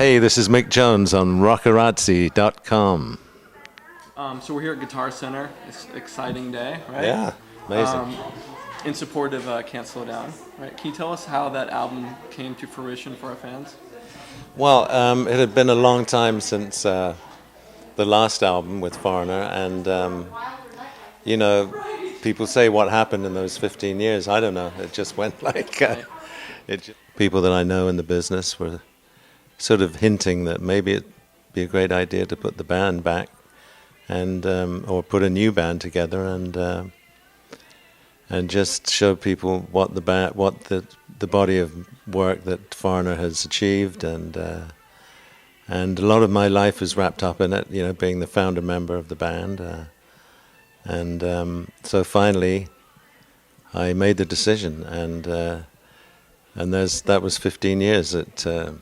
Hey, this is Mick Jones on rockerazzi.com. So we're here at Guitar Center. It's an exciting day, right? Yeah, amazing. In support of Can't Slow Down, right? Can you tell us how that album came to fruition for our fans? Well, it had been a long time since the last album with Foreigner, and people say what happened in those 15 years. I don't know. It just went like people that I know in the business were sort of hinting that maybe it'd be a great idea to put the band back and or put a new band together and just show people what the body of work that Foreigner has achieved, and a lot of my life is wrapped up in it, being the founder member of the band, so finally I made the decision, and that was 15 years that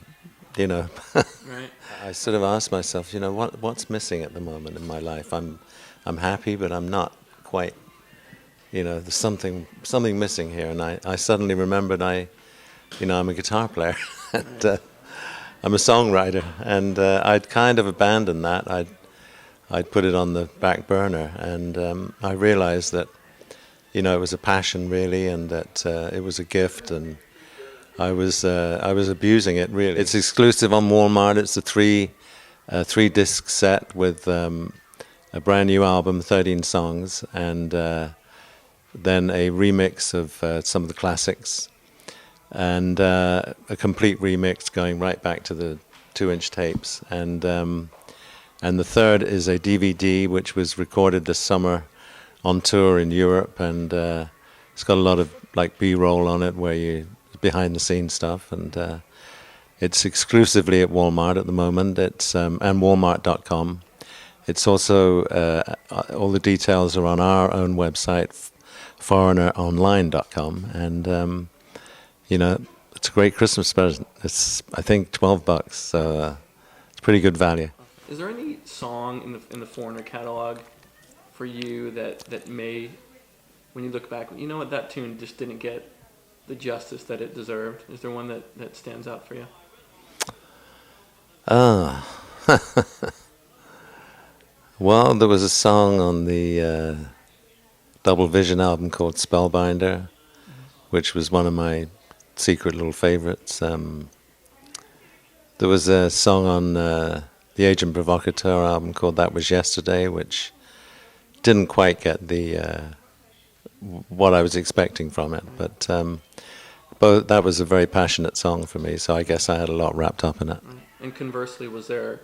Right. I sort of asked myself, what's missing at the moment in my life? I'm happy, but I'm not quite. There's something missing here, and I suddenly remembered I'm a guitar player, and I'm a songwriter, and I'd kind of abandoned that. I'd put it on the back burner, and I realized that it was a passion really, and that it was a gift, and I was abusing it really. It's exclusive on Walmart. It's a three disc set with a brand new album, 13 songs, and then a remix of some of the classics, and a complete remix going right back to the 2-inch tapes, and the third is a DVD which was recorded this summer on tour in Europe, and it's got a lot of like B-roll on it where you behind the scenes stuff, and it's exclusively at Walmart at the moment. It's and Walmart.com. It's also all the details are on our own website, foreigneronline.com, and it's a great Christmas present. It's I think $12, so it's pretty good value. Is there any song in the Foreigner catalog for you that may, when you look back, what, that tune just didn't get the justice that it deserved? Is there one that stands out for you? Well, there was a song on the Double Vision album called Spellbinder, which was one of my secret little favorites. There was a song on the Agent Provocateur album called That Was Yesterday, which didn't quite get the what I was expecting from it, but that was a very passionate song for me, so I guess I had a lot wrapped up in it. And conversely, is there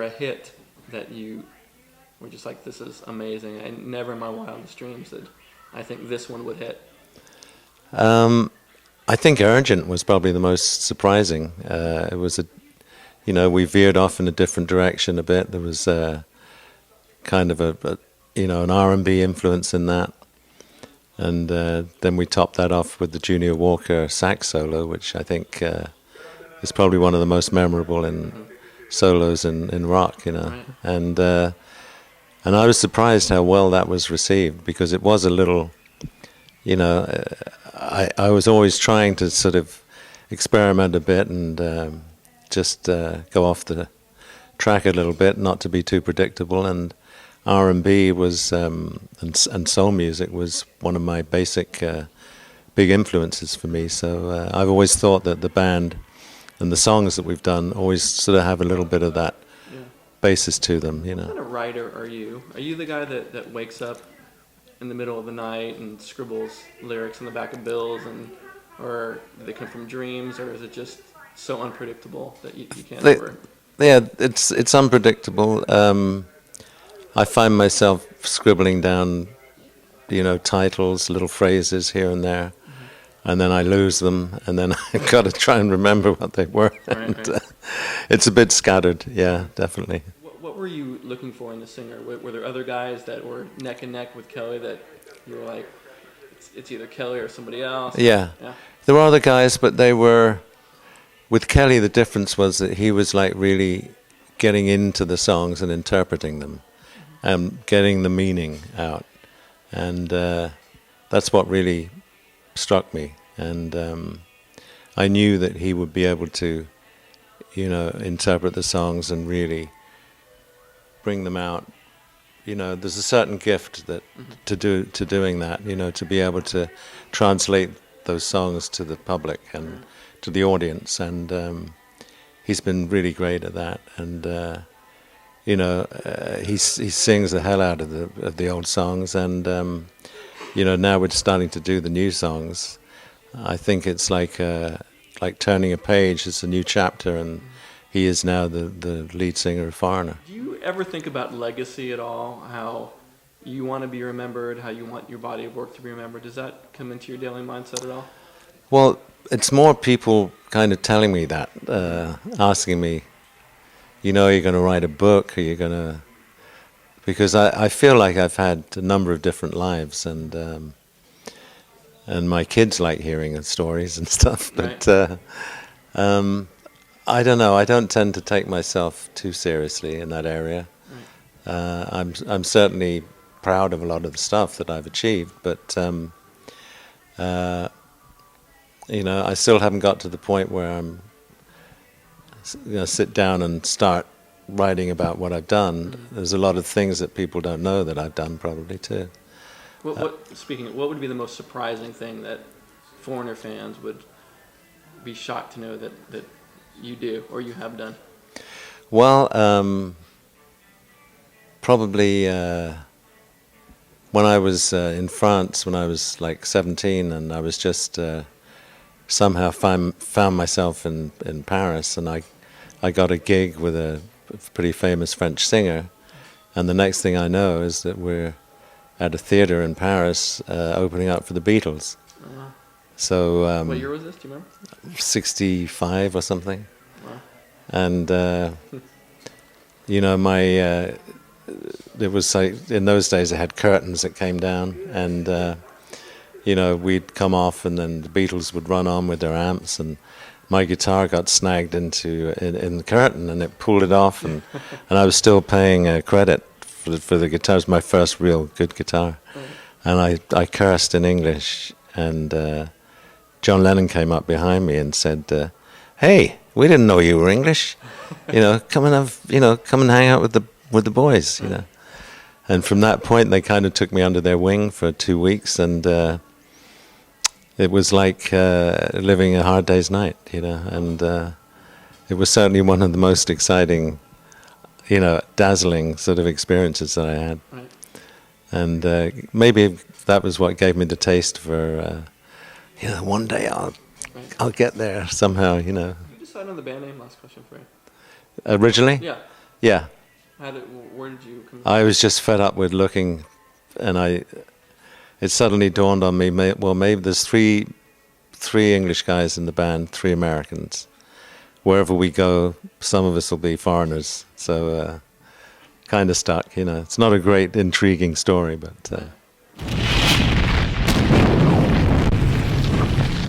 a hit that you were just like, this is amazing? I never in my wildest dreams that I think this one would hit. I think Urgent was probably the most surprising. It was we veered off in a different direction a bit. There was kind of an R&B influence in that. And then we topped that off with the Junior Walker sax solo, which I think is probably one of the most memorable solos in rock, Right. And I was surprised how well that was received, because it was a little, I was always trying to sort of experiment a bit and just go off the track a little bit, not to be too predictable, and R&B was and soul music was one of my basic big influences for me. So I've always thought that the band and the songs that we've done always sort of have a little bit of that basis to them. What kind of writer are you? Are you the guy that wakes up in the middle of the night and scribbles lyrics on the back of bills, or do they come from dreams, or is it just so unpredictable that you can't ever? Yeah, it's unpredictable. I find myself scribbling down, titles, little phrases here and there, and then I lose them, and then I've got to try and remember what they were. Right. It's a bit scattered, yeah, definitely. What were you looking for in the singer? Were there other guys that were neck and neck with Kelly that you were like, it's either Kelly or somebody else? Yeah. There were other guys, but they were, with Kelly, the difference was that he was like really getting into the songs and interpreting them. Getting the meaning out, and that's what really struck me. And I knew that he would be able to interpret the songs and really bring them out. There's a certain gift that to doing that. To be able to translate those songs to the public and to the audience, and he's been really great at that. And he sings the hell out of the old songs, and now we're starting to do the new songs. I think it's like turning a page. It's a new chapter, and he is now the lead singer of Foreigner. Do you ever think about legacy at all? How you want to be remembered, how you want your body of work to be remembered? Does that come into your daily mindset at all? Well, it's more people kind of telling me that, asking me, are you going to write a book? Are you going to... Because I feel like I've had a number of different lives, and my kids like hearing stories and stuff, but Right. I don't know. I don't tend to take myself too seriously in that area. Right. I'm certainly proud of a lot of the stuff that I've achieved, but I still haven't got to the point where I'm sit down and start writing about what I've done. There's a lot of things that people don't know that I've done probably too. What would be the most surprising thing that Foreigner fans would be shocked to know that you do or you have done? Well, probably when I was in France, when I was like 17, and I was just somehow found myself in Paris, and I got a gig with a pretty famous French singer, and the next thing I know is that we're at a theater in Paris opening up for the Beatles. Wow. So What year was this? Do you remember? 65 or something. Wow. And it was like, in those days I had curtains that came down, and we'd come off, and then the Beatles would run on with their amps, and my guitar got snagged in the curtain, and it pulled it off, and I was still paying credit for the guitar. It was my first real good guitar, and I cursed in English, and John Lennon came up behind me and said, "Hey, we didn't know you were English. Come and hang out with the boys." And from that point, they kind of took me under their wing for 2 weeks, and it was like living a hard day's night, and it was certainly one of the most exciting, dazzling sort of experiences that I had. Right. And maybe that was what gave me the taste for, one day I'll get there somehow, Did you decide on the band name? Last question for you. Originally? Yeah. Yeah. Where did you come? I was just fed up with looking, and it suddenly dawned on me, maybe there's three English guys in the band, 3 Americans. Wherever we go, some of us will be foreigners. So kind of stuck, It's not a great, intriguing story, but...